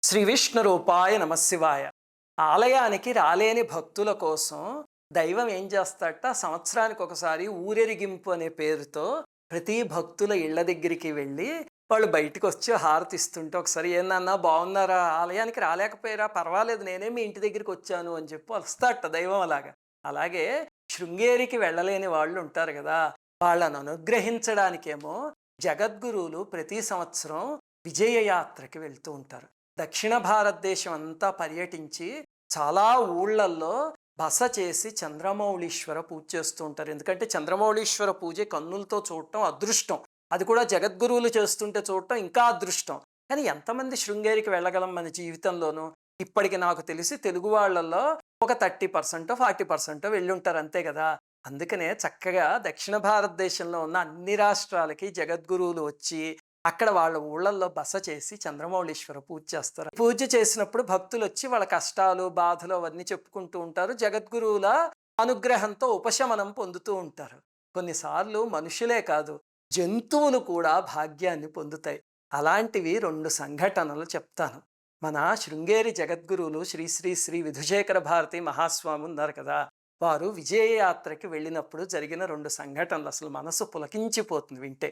శ్రీ విష్ణు రూపాయ నమశివాయ. ఆలయానికి రాలేని భక్తుల కోసం దైవం ఏం చేస్తాడట, సంవత్సరానికి ఒకసారి ఊరేగింపు అనే పేరుతో ప్రతి భక్తుల ఇళ్ళ దగ్గరికి వెళ్ళి వాళ్ళు బయటికి వచ్చి హారతిస్తుంటే ఒకసారి ఏందన్నా బాగున్నారా, ఆలయానికి రాలేకపోయారా, పర్వాలేదు నేనే మీ ఇంటి దగ్గరికి వచ్చాను అని చెప్పి వస్తాడట దైవం. అలాగే శృంగేరికి వెళ్ళలేని వాళ్ళు ఉంటారు కదా, వాళ్ళను అనుగ్రహించడానికేమో జగద్గురువులు ప్రతి సంవత్సరం విజయయాత్రకి వెళ్తూ ఉంటారు. దక్షిణ భారతదేశం అంతా పర్యటించి చాలా ఊళ్ళల్లో బస చేసి చంద్రమౌళీశ్వర పూజ చేస్తూ ఉంటారు. ఎందుకంటే చంద్రమౌళీశ్వర పూజ కన్నులతో చూడటం అదృష్టం, అది కూడా జగద్గురువులు చేస్తుంటే చూడటం ఇంకా అదృష్టం. కానీ ఎంతమంది శృంగేరికి వెళ్ళగలం మన జీవితంలోనూ? ఇప్పటికి నాకు తెలిసి తెలుగు వాళ్ళల్లో ఒక 30% 40% వెళ్ళి ఉంటారు, అంతే కదా. అందుకనే చక్కగా దక్షిణ భారతదేశంలో ఉన్న అన్ని రాష్ట్రాలకి జగద్గురువులు వచ్చి అక్కడ వాళ్ళ ఊళ్ళల్లో బస చేసి చంద్రమౌళీశ్వర పూజ చేస్తారు. పూజ చేసినప్పుడు భక్తులు వచ్చి వాళ్ళ కష్టాలు బాధలు అవన్నీ చెప్పుకుంటూ ఉంటారు. జగద్గురువుల అనుగ్రహంతో ఉపశమనం పొందుతూ ఉంటారు. కొన్నిసార్లు మనుషులే కాదు, జంతువులు కూడా భాగ్యాన్ని పొందుతాయి. అలాంటివి 2 సంఘటనలు చెప్తాను. మన శృంగేరి జగద్గురువులు శ్రీ శ్రీ శ్రీ విధుశేఖర భారతి మహాస్వామి ఉన్నారు కదా, వారు విజయయాత్రకి వెళ్ళినప్పుడు జరిగిన 2 సంఘటనలు అసలు మనసు పులకించిపోతుంది వింటే.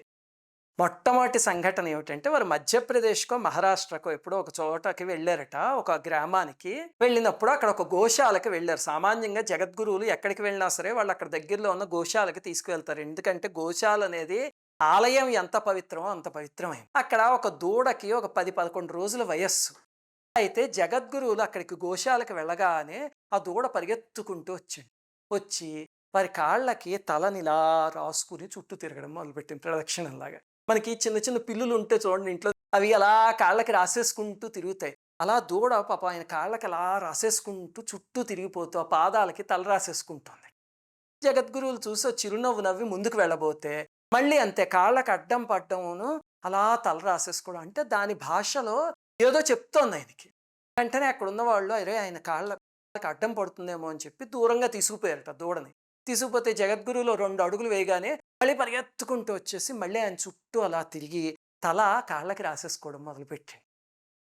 మొట్టమొదటి సంఘటన ఏమిటంటే, వారు మధ్యప్రదేశ్కో మహారాష్ట్రకో ఎప్పుడో ఒక చోటకి వెళ్ళారట. ఒక గ్రామానికి వెళ్ళినప్పుడు అక్కడ ఒక గోశాలకు వెళ్ళారు. సామాన్యంగా జగద్గురువులు ఎక్కడికి వెళ్ళినా సరే వాళ్ళు అక్కడ దగ్గరలో ఉన్న గోశాలకి తీసుకువెళ్తారు. ఎందుకంటే గోశాల అనేది ఆలయం ఎంత పవిత్రమో అంత పవిత్రమైంది. అక్కడ ఒక దూడకి ఒక 10-11 రోజుల వయస్సు. అయితే జగద్గురువులు అక్కడికి గోశాలకు వెళ్ళగానే ఆ దూడ పరిగెత్తుకుంటూ వచ్చి వారి కాళ్ళకి తలనిలా రాసుకుని చుట్టూ తిరగడం మొదలుపెట్టింది ప్రదక్షిణంలాగా. మనకి చిన్న చిన్న పిల్లులు ఉంటే చూడండి ఇంట్లో, అవి అలా కాళ్ళకి రాసేసుకుంటూ తిరుగుతాయి. అలా దూడ పాప ఆయన కాళ్ళకి అలా రాసేసుకుంటూ చుట్టూ తిరిగిపోతూ ఆ పాదాలకి తల రాసేసుకుంటుంది. జగద్గురువులు చూసి చిరునవ్వు నవ్వి ముందుకు వెళ్ళబోతే మళ్ళీ అంతే, కాళ్ళకి అడ్డం పడ్డమును అలా తల రాసేసుకోవడం. అంటే దాని భాషలో ఏదో చెప్తోంది ఆయనకి. వెంటనే అక్కడ ఉన్న వాళ్ళు అరే ఆయన కాళ్ళకి అడ్డం పడుతుందేమో అని చెప్పి దూరంగా తీసుకుపోయారట దూడని. తీసుకుపోతే జగద్గురువులో 2 అడుగులు వేయగానే మళ్ళీ పరిగెత్తుకుంటూ వచ్చేసి మళ్ళీ ఆయన చుట్టూ అలా తిరిగి తల కాళ్ళకి రాసేసుకోవడం మొదలుపెట్టింది.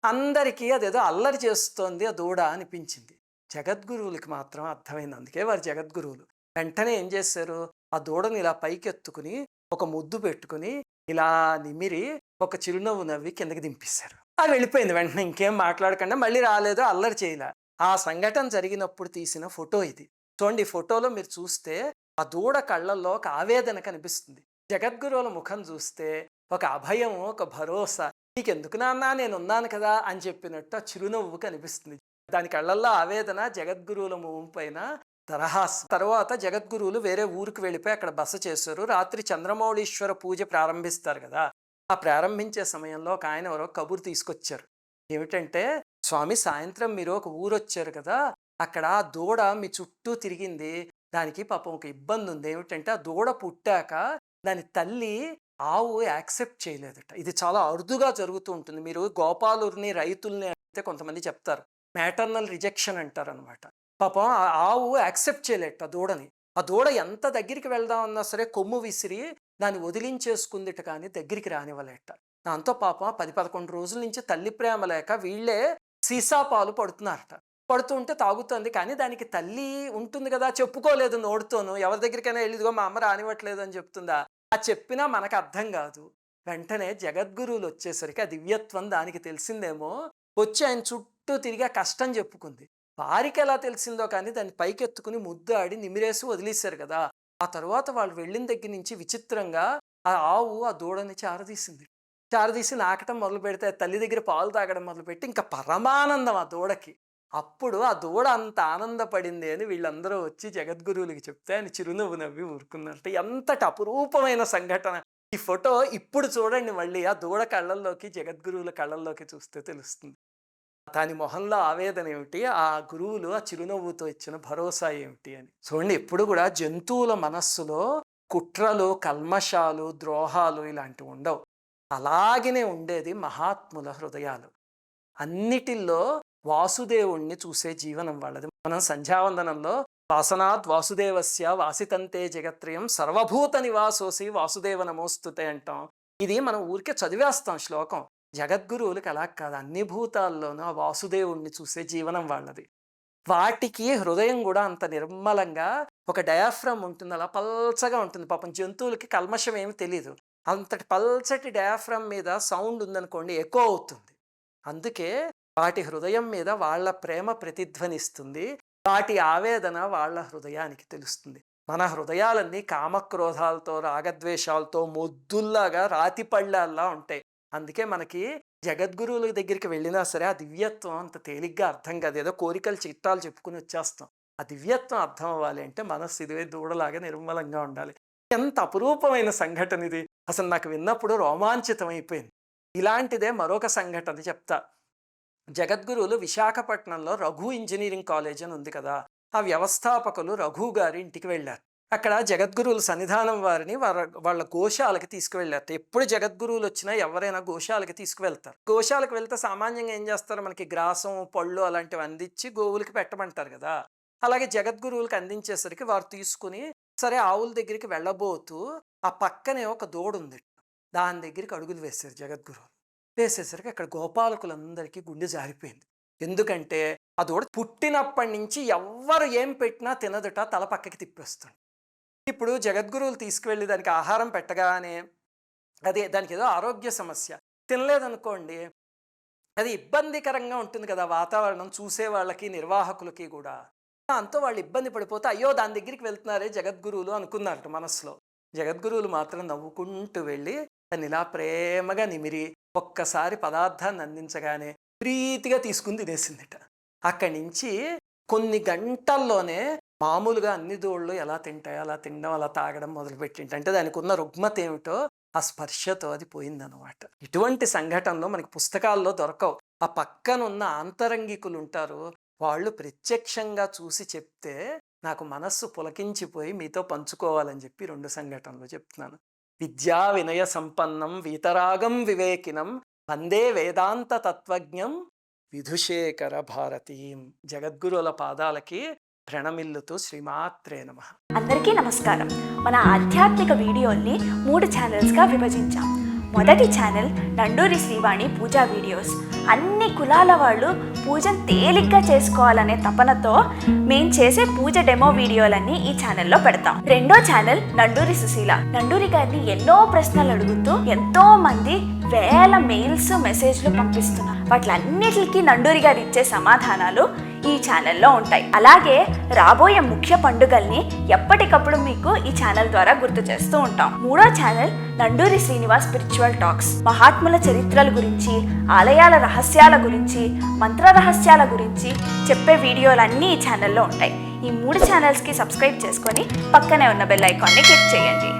అందరికీ అదేదో అల్లరి చేస్తోంది ఆ దూడ అనిపించింది. జగద్గురువులకి మాత్రం అర్థమైంది. అందుకే వారు జగద్గురువులు. వెంటనే ఏం చేశారు, ఆ దూడని ఇలా పైకెత్తుకుని ఒక ముద్దు పెట్టుకుని ఇలా నిమిరి ఒక చిరునవ్వు నవ్వి కిందకి దింపేశారు. అది వెళ్ళిపోయింది. వెంటనే ఇంకేం మాట్లాడకుండా మళ్ళీ రాలేదు, అల్లరి చేయలే. ఆ సంఘటన జరిగినప్పుడు తీసిన ఫోటో ఇది. చూడండి, ఈ ఫోటోలో మీరు చూస్తే ఆ దూడ కళ్ళల్లో ఒక ఆవేదన కనిపిస్తుంది. జగద్గురువుల ముఖం చూస్తే ఒక అభయం, ఒక భరోసా. నీకెందుకు నాన్న, నేనున్నాను కదా అని చెప్పినట్టు ఆ చిరునవ్వు కనిపిస్తుంది. దాని కళ్ళల్లో ఆవేదన, జగద్గురువుల ముఖం పైన దరహాసం. తర్వాత జగద్గురువులు వేరే ఊరికి వెళ్ళిపోయి అక్కడ బస చేశారు. రాత్రి చంద్రమౌళీశ్వర పూజ ప్రారంభిస్తారు కదా, ఆ ప్రారంభించే సమయంలో ఒక ఆయన ఎవరో కబురు తీసుకొచ్చారు. ఏమిటంటే, స్వామి సాయంత్రం మీరు ఒక ఊరు వచ్చారు కదా, అక్కడ ఆ దూడ మీ చుట్టూ తిరిగింది, దానికి పాపం ఒక ఇబ్బంది ఉంది. ఏమిటంటే ఆ దూడ పుట్టాక దాని తల్లి ఆవు యాక్సెప్ట్ చేయలేదట. ఇది చాలా అరుదుగా జరుగుతూ ఉంటుంది. మీరు గోపాలుని రైతుల్ని అయితే కొంతమంది చెప్తారు, మ్యాటర్నల్ రిజెక్షన్ అంటారు అనమాట. పాపం ఆ ఆవు యాక్సెప్ట్ చేయలేట దూడని. ఆ దూడ ఎంత దగ్గరికి వెళ్దామన్నా సరే కొమ్ము విసిరి దాన్ని వదిలించేసుకుందిట, కానీ దగ్గరికి రానివ్వలేట. దాంతో పాపం 10-11 రోజుల నుంచి తల్లి ప్రేమ లేక వీళ్ళే సీసా పాలు పడుతున్నారట. పడుతుంటే తాగుతుంది, కానీ దానికి తల్లి ఉంటుంది కదా, చెప్పుకోలేదు నోడుతోను. ఎవరి దగ్గరికైనా వెళ్ళిదిగో మా అమ్మ రానివ్వట్లేదు అని చెప్తుందా? ఆ చెప్పినా మనకు అర్థం కాదు. వెంటనే జగద్గురువులు వచ్చేసరికి ఆ దివ్యత్వం దానికి తెలిసిందేమో, వచ్చి ఆయన చుట్టూ తిరిగి ఆ కష్టం చెప్పుకుంది. వారికి ఎలా తెలిసిందో కానీ దాన్ని పైకెత్తుకుని ముద్దాడి నిమిరేసి వదిలేశారు కదా. ఆ తర్వాత వాళ్ళు వెళ్ళిన దగ్గర నుంచి విచిత్రంగా ఆ ఆవు ఆ దూడని చారదీసింది. చారదీసి నాకటం మొదలు పెడితే తల్లి దగ్గర పాలు తాగడం మొదలుపెట్టి ఇంకా పరమానందం ఆ దూడకి. అప్పుడు ఆ దూడ అంత ఆనందపడింది అని వీళ్ళందరూ వచ్చి జగద్గురువులకి చెప్తే ఆయన చిరునవ్వు నవ్వి ఊరుకున్నారట. ఎంతటి అపురూపమైన సంఘటన! ఈ ఫోటో ఇప్పుడు చూడండి, మళ్ళీ ఆ దూడ కళ్ళల్లోకి జగద్గురువుల కళ్ళల్లోకి చూస్తే తెలుస్తుంది దాని మొహంలో ఆవేదన ఏమిటి, ఆ గురువులు ఆ చిరునవ్వుతో ఇచ్చిన భరోసా ఏమిటి అని. చూడండి, ఎప్పుడు కూడా జంతువుల మనస్సులో కుట్రలు, కల్మషాలు, ద్రోహాలు ఇలాంటివి ఉండవు. అలాగనే ఉండేది మహాత్ముల హృదయాలు. అన్నిటిల్లో వాసుదేవుణ్ణి చూసే జీవనం వాళ్ళది. మనం సంధ్యావందనంలో వాసనాత్ వాసుదేవస్య వాసితంతే జగత్రయం సర్వభూత నివాసోసి వాసుదేవ నమోస్తుతే అంటాం. ఇది మనం ఊరికే చదివేస్తాం శ్లోకం, జగద్గురువులకి అలా కాదు. అన్ని భూతాల్లోనూ ఆ వాసుదేవుణ్ణి చూసే జీవనం వాళ్ళది. వాటికి హృదయం కూడా అంత నిర్మలంగా ఒక డయాఫ్రమ్ ఉంటుంది. అలా పల్చగా ఉంటుంది. పాపం జంతువులకి కల్మషం ఏమి తెలీదు. అంతటి పల్చటి డయాఫ్రమ్ మీద సౌండ్ ఉందనుకోండి ఎకో అవుతుంది. అందుకే వాటి హృదయం మీద వాళ్ళ ప్రేమ ప్రతిధ్వనిస్తుంది. వాటి ఆవేదన వాళ్ళ హృదయానికి తెలుస్తుంది. మన హృదయాలన్నీ కామక్రోధాలతో, రాగద్వేషాలతో మొద్దుల్లాగా రాతి పళ్ళాల్లా ఉంటాయి. అందుకే మనకి జగద్గురువుల దగ్గరికి వెళ్ళినా సరే ఆ దివ్యత్వం అంత తేలిగ్గా అర్థం కాదు. ఏదో కోరికలు చిట్టాలు చెప్పుకుని వచ్చేస్తాం. ఆ దివ్యత్వం అర్థం అవ్వాలి అంటే మనస్సు ఇదివే దూడలాగా నిర్మలంగా ఉండాలి. ఎంత అపురూపమైన సంఘటన ఇది. అసలు నాకు విన్నప్పుడు రోమాంచితం అయిపోయింది. ఇలాంటిదే మరొక సంఘటన చెప్తా. జగద్గురువులు విశాఖపట్నంలో రఘు ఇంజనీరింగ్ కాలేజ్ అని ఉంది కదా, ఆ వ్యవస్థాపకులు రఘు గారి ఇంటికి వెళ్ళారు. అక్కడ జగద్గురువుల సన్నిధానం వారిని వాళ్ళ గోశాలకి తీసుకువెళ్ళారు. ఎప్పుడు జగద్గురువులు వచ్చినా ఎవరైనా గోశాలకి తీసుకువెళ్తారు. గోశాలకు వెళ్తే సామాన్యంగా ఏం చేస్తారు, మనకి గ్రాసం, పళ్ళు అలాంటివి అందించి గోవులకి పెట్టమంటారు కదా. అలాగే జగద్గురువులకి అందించేసరికి వారు తీసుకుని సరే ఆవుల దగ్గరికి వెళ్ళబోతూ ఆ పక్కనే ఒక దూడ ఉంది, దాని దగ్గరికి అడుగులు వేశారు జగద్గురువులు. వేసేసరికి అక్కడ గోపాలకులందరికీ గుండె జారిపోయింది. ఎందుకంటే ఆ దూడ పుట్టినప్పటి నుంచి ఎవ్వరు ఏం పెట్టినా తినదుట, తల పక్కకి తిప్పేస్తుంది. ఇప్పుడు జగద్గురువులు తీసుకువెళ్ళి దానికి ఆహారం పెట్టగానే అదే దానికి ఏదో ఆరోగ్య సమస్య, తినలేదనుకోండి అది ఇబ్బందికరంగా ఉంటుంది కదా వాతావరణం, చూసే వాళ్ళకి నిర్వాహకులకి కూడా. అంతా వాళ్ళు ఇబ్బంది పడిపోతే అయ్యో దాని దగ్గరికి వెళ్తున్నారే జగద్గురువులు అనుకున్నారట మనసులో. జగద్గురువులు మాత్రం నవ్వుకుంటూ వెళ్ళి దాన్ని ఇలా ప్రేమగా నిమిరి ఒక్కసారి పదార్థాన్ని అందించగానే ప్రీతిగా తీసుకుని తినేసిందిట. అక్కడి నుంచి కొన్ని గంటల్లోనే మామూలుగా అన్ని దూళ్ళు ఎలా తింటాయో అలా తినడం, అలా తాగడం మొదలుపెట్టింట. అంటే దానికి ఉన్న రుగ్మత ఏమిటో ఆ స్పర్శతో అది పోయిందనమాట. ఇటువంటి సంఘటనలు మనకి పుస్తకాల్లో దొరకవు. ఆ పక్కనున్న ఆంతరంగికులు ఉంటారు, వాళ్ళు ప్రత్యక్షంగా చూసి చెప్తే నాకు మనస్సు పులకించిపోయి మీతో పంచుకోవాలని చెప్పి 2 సంఘటనలు చెప్తున్నాను. విద్యా వినయ సంపన్నం వీతరాగం వివేకినం వందే వేదాంత తత్వజ్ఞం విధుశేఖర భారతీం. జగద్గురువుల పాదాలకి ప్రణమిల్లుతూ శ్రీమాత్రే నమః. అందరికీ నమస్కారం. మన ఆధ్యాత్మిక వీడియోల్ని 3 ఛానల్స్గా విభజించాం. మొదటి ఛానల్ నండూరి శ్రీవాణి పూజా వీడియోస్. అన్ని కులాల వాళ్ళు పూజను తేలిగ్గా చేసుకోవాలనే తపనతో మేము చేసే పూజ డెమో వీడియోలన్నీ ఈ ఛానల్లో పెడతాం. రెండో ఛానల్ నండూరి సుశీల. నండూరి గారిని ఎన్నో ప్రశ్నలు అడుగుతూ ఎంతో మంది వేల మెయిల్స్, మెసేజ్లు పంపిస్తున్నారు. వాటిలన్నిటికీ నండూరి గారు ఇచ్చే సమాధానాలు ఈ ఛానల్లో ఉంటాయి. అలాగే రాబోయే ముఖ్య పండుగల్ని ఎప్పటికప్పుడు మీకు ఈ ఛానల్ ద్వారా గుర్తు చేస్తూ ఉంటాం. మూడో channel Nanduri Srinivas spiritual talks. మహాత్ముల చరిత్రల గురించి, ఆలయాల రహస్యాల గురించి, మంత్ర రహస్యాల గురించి చెప్పే వీడియోలన్నీ ఈ ఛానల్లో ఉంటాయి. ఈ 3 ఛానల్స్కి సబ్స్క్రైబ్ చేసుకొని పక్కనే ఉన్న బెల్ ఐకాన్ని క్లిక్ చేయండి.